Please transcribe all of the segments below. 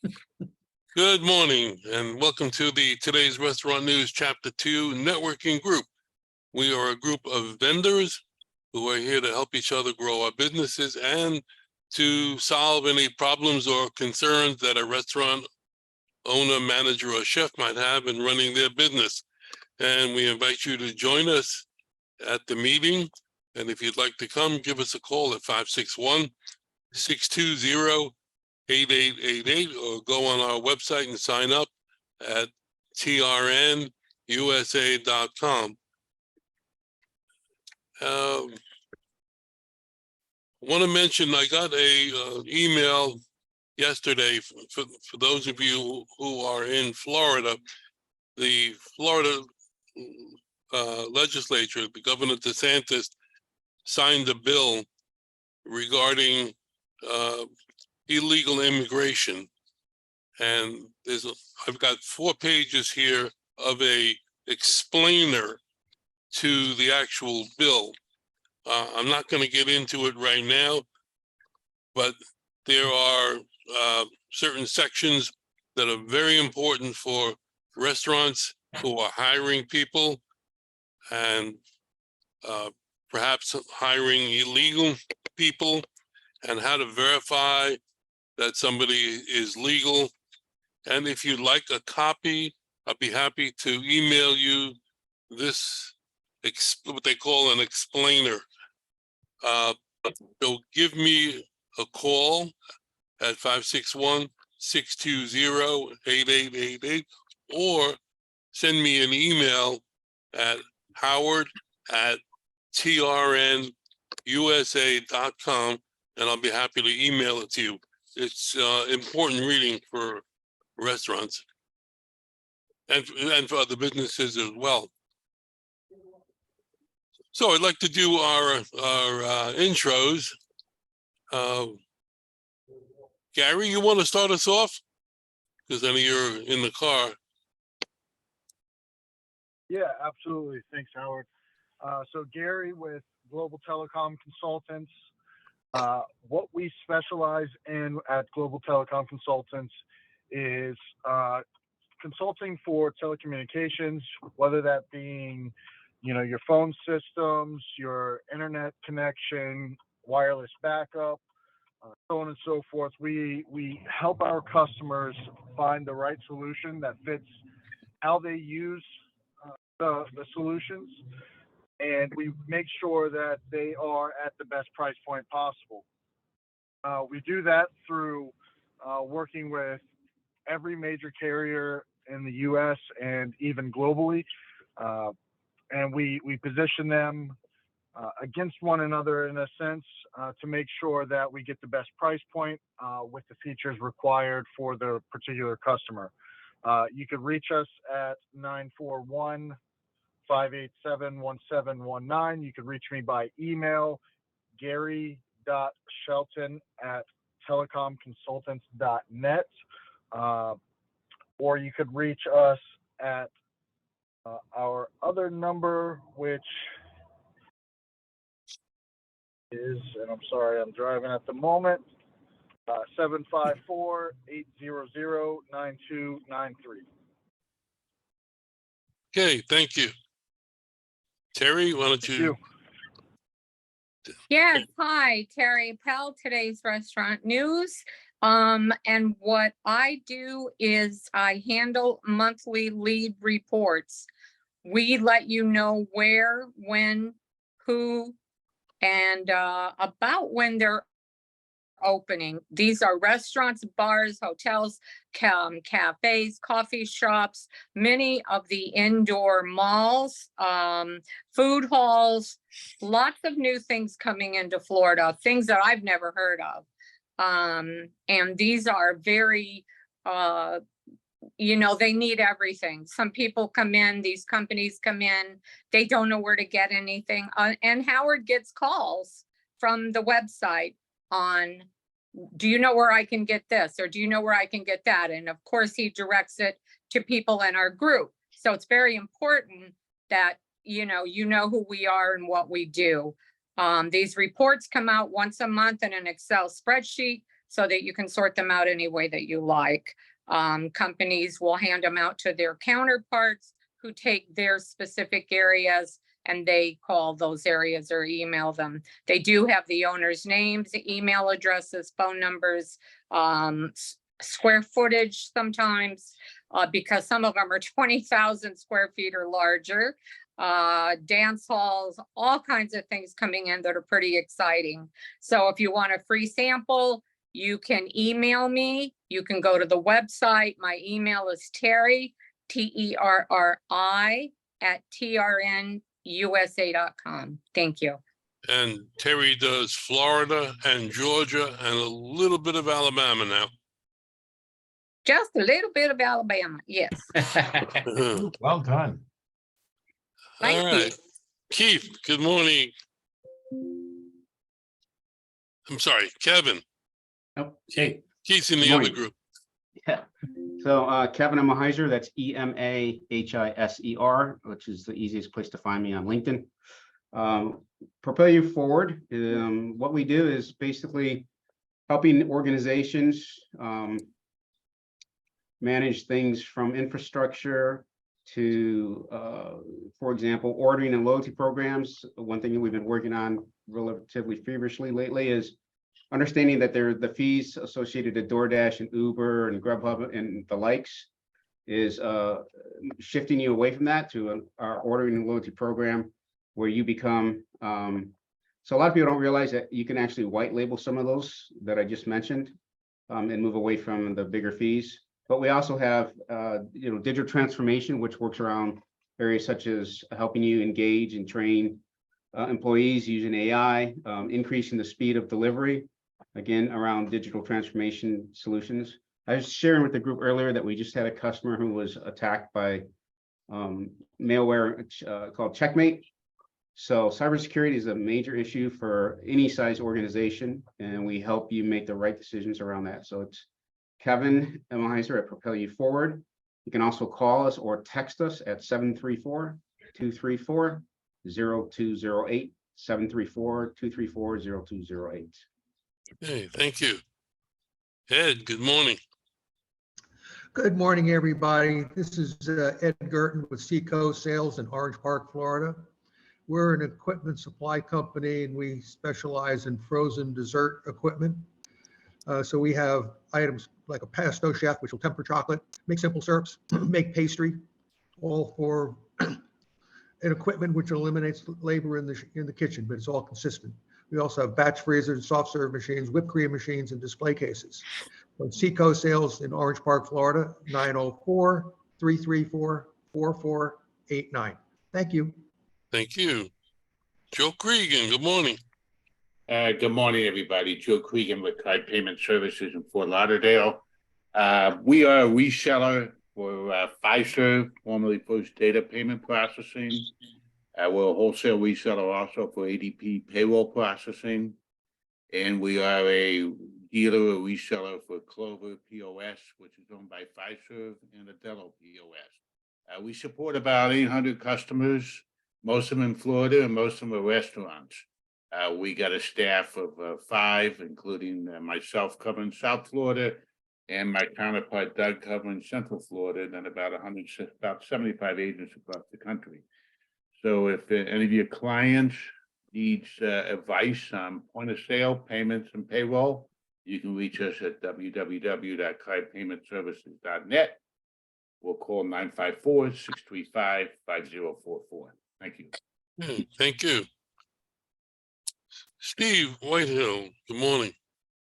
Good morning and welcome to the Today's Restaurant News Chapter 2 Networking Group. We are a group of vendors who are here to help each other grow our businesses and to solve any problems or concerns that a restaurant owner, manager, or chef might have in running their business. And we invite you to join us at the meeting. And if you'd like to come, give us a call at 561-620-8888 or go on our website and sign up at trnusa.com. I want to mention I got a email yesterday for those of you who are in Florida. The Florida legislature, the Governor DeSantis, signed a bill regarding illegal immigration, and I've got 4 pages here of a explainer to the actual bill. I'm not going to get into it right now, but there are certain sections that are very important for restaurants who are hiring people and perhaps hiring illegal people, and how to verify that somebody is legal. And if you'd like a copy, I'd be happy to email you this, what they call an explainer. So give me a call at 561-620-8888 or send me an email at howard@trnusa.com, and I'll be happy to email it to you. It's important reading for restaurants and for other businesses as well. So I'd like to do our intros. Gary, you want to start us off? Because I know you're in the car. Yeah, absolutely. Thanks, Howard. So Gary with Global Telecom Consultants. What we specialize in at Global Telecom Consultants is consulting for telecommunications, whether that being, your phone systems, your internet connection, wireless backup, so on and so forth. We help our customers find the right solution that fits how they use the solutions, and we make sure that they are at the best price point possible. We do that through working with every major carrier in the U.S. and even globally, and we position them against one another in a sense to make sure that we get the best price point with the features required for the particular customer. You could reach us at 941-587-1719. You can reach me by email, gary.shelton@telecomconsultants.net, or you could reach us at our other number, which is, and I'm sorry, I'm driving at the moment, 754-800-9293. Okay, thank you. Terry, why don't you? Yes, hi, Terry Pell, Today's Restaurant News. And what I do is I handle monthly lead reports. We let you know where, when, who, and about when they're opening. These are restaurants, bars, hotels, cafes, coffee shops, many of the indoor malls, food halls, lots of new things coming into Florida, things that I've never heard of. And these are very, they need everything. Some people come in, these companies come in, they don't know where to get anything. And Howard gets calls from the website on, do you know where I can get this? Or do you know where I can get that? And of course, he directs it to people in our group. So it's very important that, you know who we are and what we do. These reports come out once a month in an Excel spreadsheet. so that you can sort them out any way that you like. Companies will hand them out to their counterparts who take their specific areas and they call those areas or email them. They do have the owner's names, email addresses, phone numbers, square footage sometimes, because some of them are 20,000 square feet or larger. Dance halls, all kinds of things coming in that are pretty exciting. So if you want a free sample, you can email me. You can go to the website. My email is Terry, Terri, @trnusa.com. Thank you. And Terry does Florida and Georgia and a little bit of Alabama now. Just a little bit of Alabama, yes. Well done. Thank All you. right. Keith, good morning. I'm sorry, Kevin. Oh, hey. Keith's in Good the other morning. group. Yeah. So Kevin Emahiser, that's Emahiser, which is the easiest place to find me on LinkedIn. Propel You Forward. What we do is basically helping organizations manage things from infrastructure to, for example, ordering and loyalty programs. One thing that we've been working on relatively feverishly lately is understanding that the fees associated to DoorDash and Uber and Grubhub and the likes is shifting you away from that to our ordering and loyalty program, where you become, so a lot of people don't realize that you can actually white label some of those that I just mentioned and move away from the bigger fees. But we also have, digital transformation, which works around areas such as helping you engage and train employees using AI, increasing the speed of delivery, again, around digital transformation solutions. I was sharing with the group earlier that we just had a customer who was attacked by malware called Checkmate. So cybersecurity is a major issue for any size organization, and we help you make the right decisions around that. So it's Kevin Emahiser at Propel You Forward. You can also call us or text us at 734-234-0208, 734-234-0208. Hey, thank you. Ed, good morning. Good morning, everybody. This is Ed Gerton with Seacoast Sales in Orange Park, Florida. We're an equipment supply company and we specialize in frozen dessert equipment. So we have items like a pesto chef, which will temper chocolate, make simple syrups, make pastry, all for an equipment which eliminates labor in the kitchen, but it's all consistent. We also have batch freezers, soft serve machines, whipped cream machines, and display cases. So Seacoast Sales in Orange Park, Florida, 904-334-4489. Thank you. Thank you. Joe Cregan, good morning. Good morning, everybody. Joe Cregan with Card Payment Services in Fort Lauderdale. We are a reseller for Fiserv, formerly First Data Payment Processing. We're a wholesale reseller also for ADP Payroll Processing. And we are a dealer, a reseller for Clover POS, which is owned by Fiserv, and Adello POS. We support about 800 customers, most of them in Florida and most of them are restaurants. We got a staff of 5, including myself covering South Florida and my counterpart Doug covering Central Florida, and then about 75 agents across the country. So if any of your clients needs advice on point of sale, payments, and payroll, you can reach us at www.cardpaymentservices.net. We'll call 954-635-5044. Thank you. Thank you. Steve Whitehill, good morning.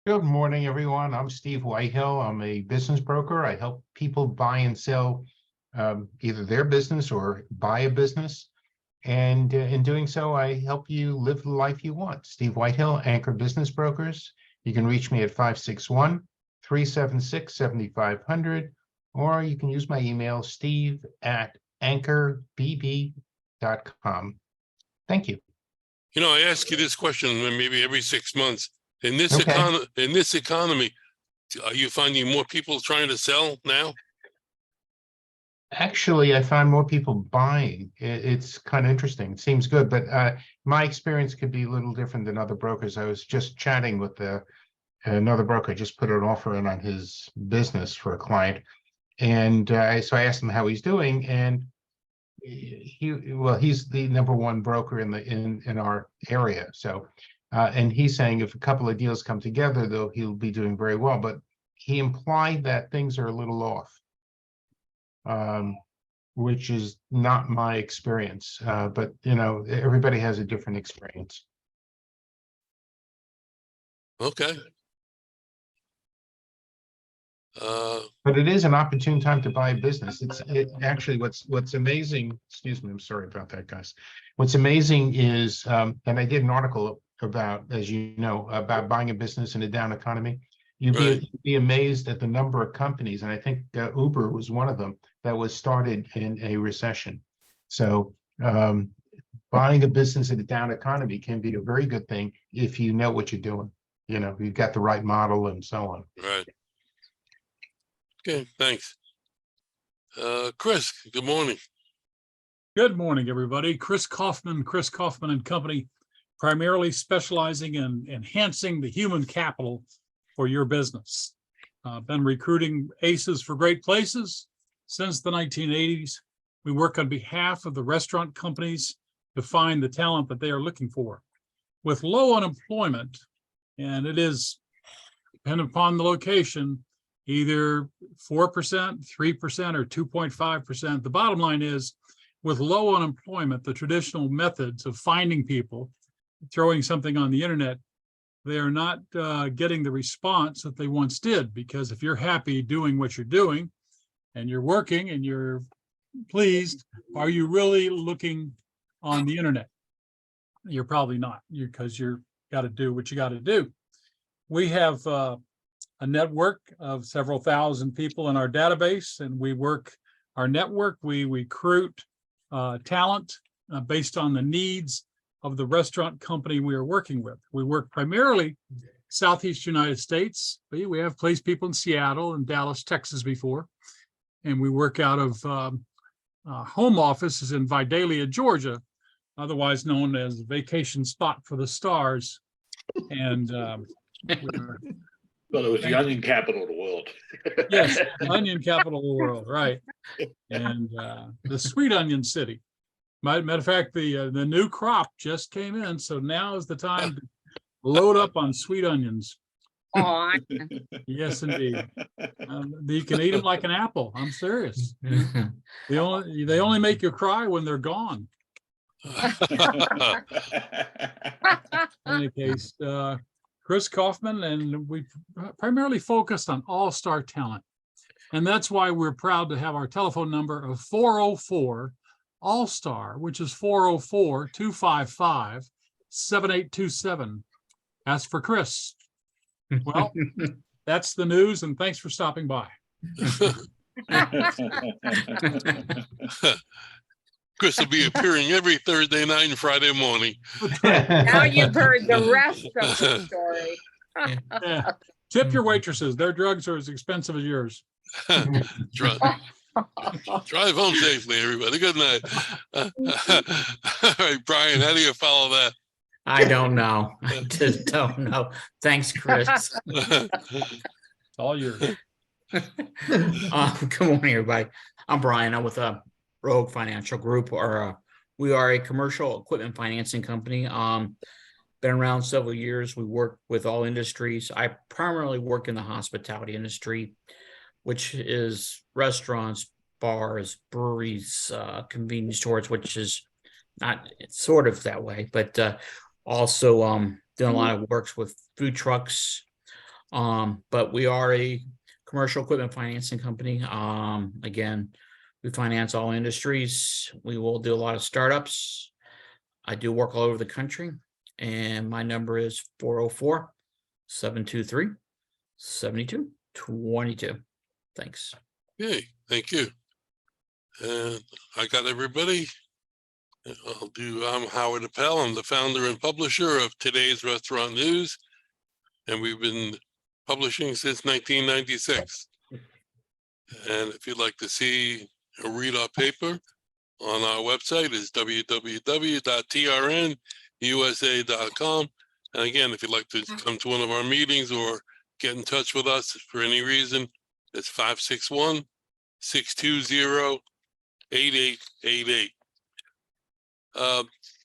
Good morning, everyone. I'm Steve Whitehill. I'm a business broker. I help people buy and sell either their business or buy a business. And in doing so, I help you live the life you want. Steve Whitehill, Anchor Business Brokers. You can reach me at 561-376-7500, or you can use my email, steve@anchorbb.com. Thank you. You know, I ask you this question maybe every 6 months. In this Okay. economy, are you finding more people trying to sell now? Actually, I find more people buying. It's kind of interesting. It seems good, but my experience could be a little different than other brokers. I was just chatting with another broker just put an offer in on his business for a client. And so I asked him how he's doing, and he's the number one broker in our area. So, and he's saying if a couple of deals come together, though, he'll be doing very well. But he implied that things are a little off, which is not my experience. But you know, everybody has a different experience. Okay. But it is an opportune time to buy a business. Actually what's amazing, excuse me, I'm sorry about that, guys. What's amazing is, and I did an article about, as you know, about buying a business in a down economy. You'd be amazed at the number of companies, and I think Uber was one of them, that was started in a recession. So buying a business in a down economy can be a very good thing if you know what you're doing. You know, you've got the right model and so on. Right. Okay, thanks. Chris, good morning. Good morning, everybody. Chris Kaufman and Company, primarily specializing in enhancing the human capital for your business. Been recruiting aces for great places since the 1980s. We work on behalf of the restaurant companies to find the talent that they are looking for. With low unemployment, and it is dependent upon the location, either 4%, 3%, or 2.5%. The bottom line is, with low unemployment, the traditional methods of finding people, throwing something on the internet, they are not getting the response that they once did. Because if you're happy doing what you're doing and you're working and you're pleased, are you really looking on the internet? You're probably not, because you're got to do what you got to do. We have a network of several thousand people in our database, and we work our network. We recruit talent based on the needs of the restaurant company we are working with. We work primarily Southeast United States. We have placed people in Seattle and Dallas, Texas before, and we work out of home offices in Vidalia, Georgia, otherwise known as Vacation Spot for the Stars. And Well, it was the onion capital of the world. yes, onion capital of the world, right? And the sweet onion city. Matter of fact, the new crop just came in, so now is the time to load up on sweet onions. Aw, Yes, indeed. You can eat them like an apple. I'm serious. They only make you cry when they're gone. In any case, Chris Kaufman, and we primarily focused on all-star talent. And that's why we're proud to have our telephone number of 404 All-Star, which is 404-255-7827. Ask for Chris. Well, that's the news, and thanks for stopping by. Chris will be appearing every Thursday night and Friday morning. now you've heard the rest of the story. Yeah. Tip your waitresses. Their drugs are as expensive as yours. Drive home safely, everybody. Good night. All right, Brian, how do you follow that? I don't know. I just don't know. Thanks, Chris. It's all yours. Good morning, everybody. I'm Brian. I'm with Rogue Financial Group, or we are a commercial equipment financing company. Been around several years. We work with all industries. I primarily work in the hospitality industry, which is restaurants, bars, breweries, convenience stores, which is not, it's sort of that way, but also doing a lot of works with food trucks. But we are a commercial equipment financing company. Again, we finance all industries. We will do a lot of startups. I do work all over the country, and my number is 404-723-7222. Thanks. Okay, thank you. And I got everybody. I'm Howard Appel. I'm the founder and publisher of Today's Restaurant News, and we've been publishing since 1996. And if you'd like to see or read our paper, on our website is www.trnusa.com. And again, if you'd like to come to one of our meetings or get in touch with us for any reason, it's 561-620-8888.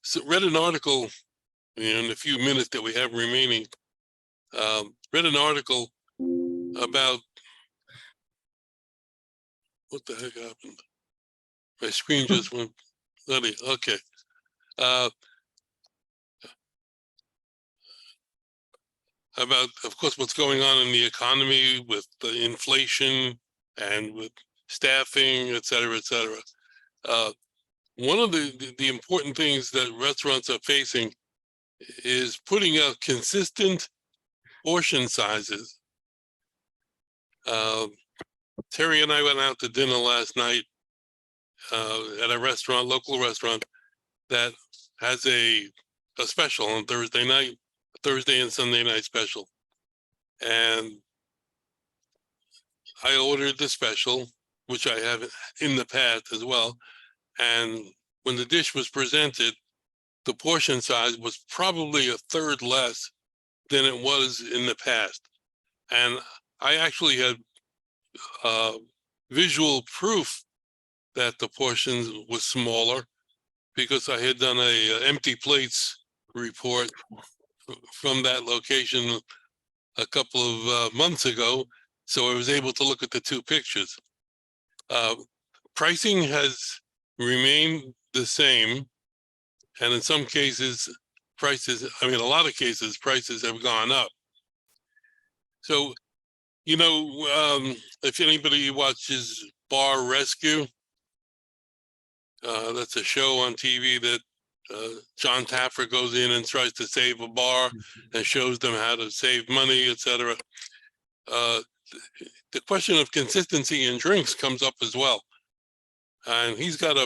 So read an article in the few minutes that we have remaining. Read an article about what the heck happened. My screen just went bloody. Okay. About, of course, what's going on in the economy with the inflation and with staffing, et cetera, et cetera. One of the important things that restaurants are facing is putting out consistent portion sizes. Terry and I went out to dinner last night at a restaurant, local restaurant, that has a special on Thursday night, Thursday and Sunday night special. And I ordered the special, which I have in the past as well. And when the dish was presented, the portion size was probably a third less than it was in the past. And I actually had visual proof that the portions was smaller because I had done a empty plates report from that location a couple of months ago. So I was able to look at the two pictures. Pricing has remained the same. And in some cases, prices, I mean, a lot of cases, prices have gone up. So, you know, if anybody watches Bar Rescue, that's a show on TV that John Taffer goes in and tries to save a bar and shows them how to save money, etc. The question of consistency in drinks comes up as well. And he's got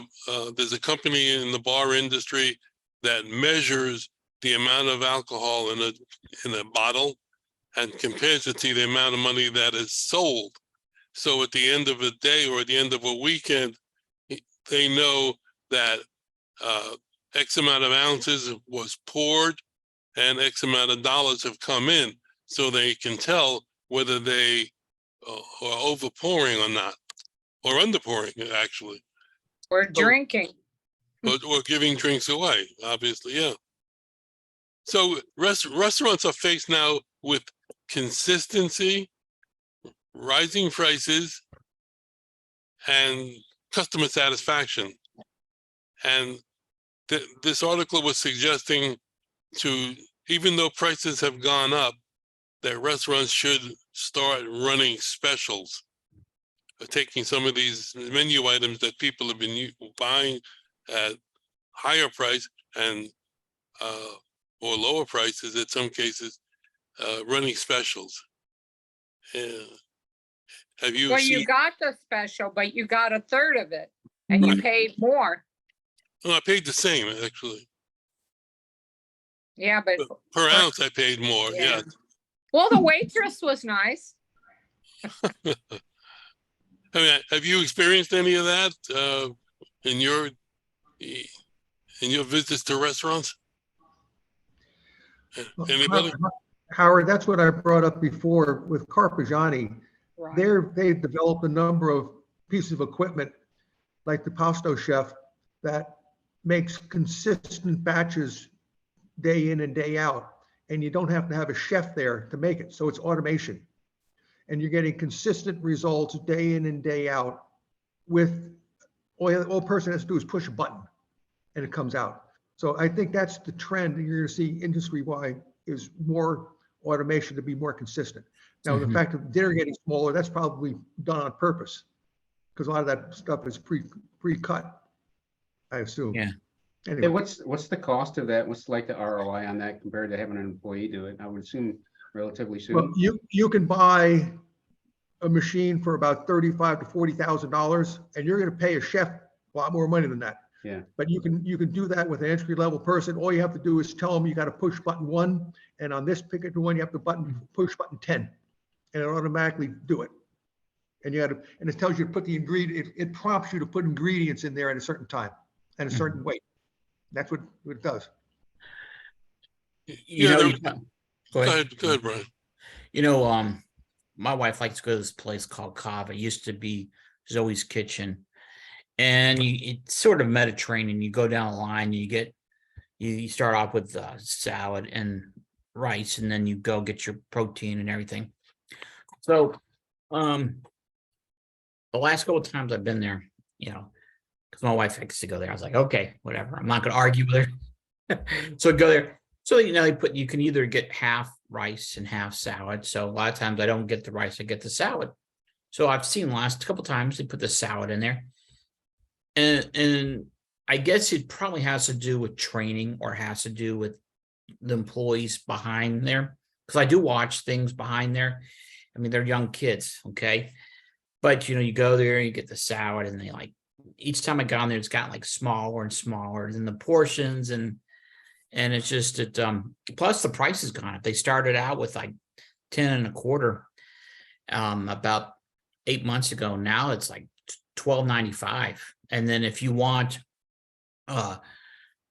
there's a company in the bar industry that measures the amount of alcohol in a bottle and compares it to the amount of money that is sold. So at the end of a day or at the end of a weekend, they know that X amount of ounces was poured and X amount of dollars have come in, so they can tell whether they are over pouring or not, or under pouring actually. Or drinking. Or giving drinks away, obviously, yeah. So restaurants are faced now with consistency, rising prices, and customer satisfaction. And this article was suggesting even though prices have gone up, that restaurants should start running specials, taking some of these menu items that people have been buying at higher price and or lower prices in some cases, running specials. Have you Well, seen? you got the special, but you got a third of it and you Right. paid more. Well, I paid the same actually. Yeah, but Per ounce, I paid more. Yeah. well, the waitress was nice. I mean, have you experienced any of that in your visits to restaurants? Anybody? Howard, that's what I brought up before with Carpigiani. Right. They've developed a number of pieces of equipment, like the Pasto Chef, that makes consistent batches day in and day out. And you don't have to have a chef there to make it. So it's automation. And you're getting consistent results day in and day out with all a person has to do is push a button and it comes out. So I think that's the trend that you're going to see industry-wide is more automation to be more consistent. Now, the fact that they're getting smaller, that's probably done on purpose because a lot of that stuff is pre-cut, I assume. Yeah. Hey, Anyway, what's the cost of that? What's like the ROI on that compared to having an employee do it? I would assume relatively well, soon. you can buy a machine for about $35,000 to $40,000, and you're going to pay a chef a lot more money than that. Yeah. But you can do that with an entry level person. All you have to do is tell them you got to push button 1, and on this particular one you have to push button 10, and it automatically do it. And and it tells you to put the ingredient. It prompts you to put ingredients in there at a certain time and a certain weight. That's what it does. You know, there- you go Go ahead. ahead, Brian. You know, my wife likes to go to this place called Cava. It used to be Zoe's Kitchen. And it's sort of Mediterranean. You go down the line, you start off with salad and rice, and then you go get your protein and everything. So, the last couple of times I've been there, you know, because my wife likes to go there, I was like, okay, whatever. I'm not going to argue with her. So go there. So, you know, you can either get half rice and half salad. So a lot of times I don't get the rice, I get the salad. So I've seen last couple times they put the salad in there. And I guess it probably has to do with training or has to do with the employees behind there. Because I do watch things behind there. I mean, they're young kids, okay? But, you know, you go there and you get the salad and they like, each time I got on there, it's gotten like smaller and smaller than the portions. And it's just, plus the price has gone up. They started out with like 10 and a quarter about 8 months ago. Now it's like $12.95. And then if you want the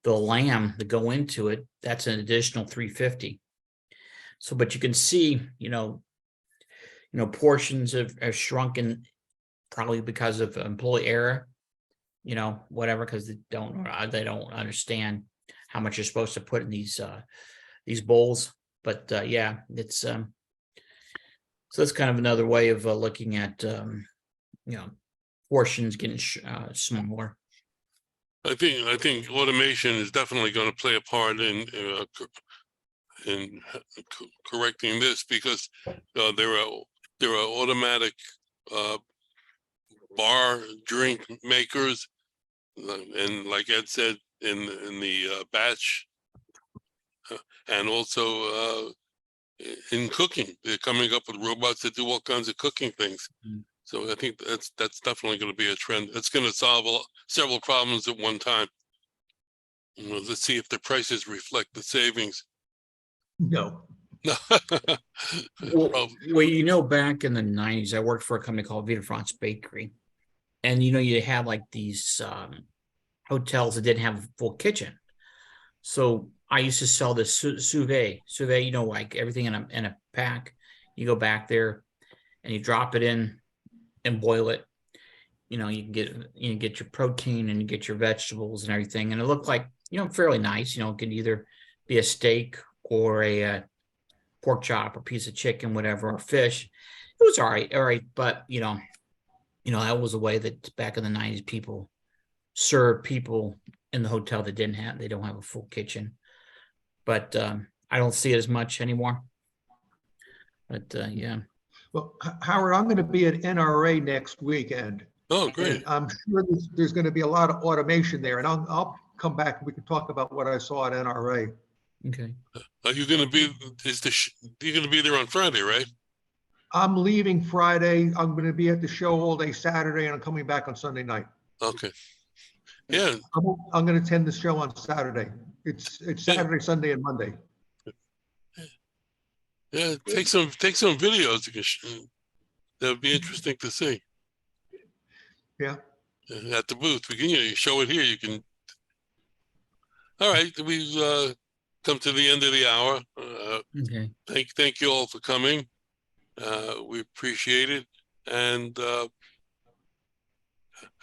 lamb to go into it, that's an additional $3.50. So, but you can see, portions have shrunken probably because of employee error, whatever, because they don't understand how much you're supposed to put in these bowls. But yeah, it's so that's kind of another way of looking at portions getting smaller. I think automation is definitely going to play a part in correcting this, because there are automatic bar drink makers, and like Ed said, in the batch, and also in cooking, they're coming up with robots that do all kinds of cooking things. So I think that's definitely going to be a trend. It's going to solve several problems at one time. Let's see if the prices reflect the savings. No. Well, back in the 90s, I worked for a company called Vita France Bakery. And, you have like these hotels that didn't have a full kitchen. So I used to sell this sous vide, like everything in a pack. You go back there and you drop it in and boil it. You can get your protein and you get your vegetables and everything. And it looked like, fairly nice. It could either be a steak or a pork chop or piece of chicken, whatever, or fish. It was all right. But, that was a way that back in the 90s, people served people in the hotel that they don't have a full kitchen. But I don't see it as much anymore. But yeah. Well, Howard, I'm going to be at NRA next weekend. Oh, great. And I'm sure there's going to be a lot of automation there. And I'll come back and we can talk about what I saw at NRA. Okay. Are you going to be, you're going to be there on Friday, right? I'm leaving Friday. I'm going to be at the show all day Saturday and I'm coming back on Sunday night. Okay. Yeah. I'm going to attend the show on Saturday. It's Saturday, Sunday, and Monday. Yeah, take some videos. That would be interesting to see. Yeah. At the booth, we can you show it here. You can. All right, we've come to the end of the hour. Okay. Thank you all for coming. We appreciate it, and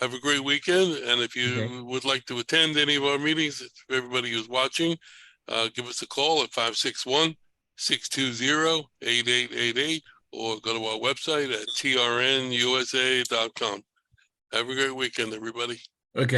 have a great weekend. And if you would like to attend any of our meetings, for everybody who's watching, give us a call at 561-620-8888, or go to our website at trnusa.com. Have a great weekend, everybody. Okay.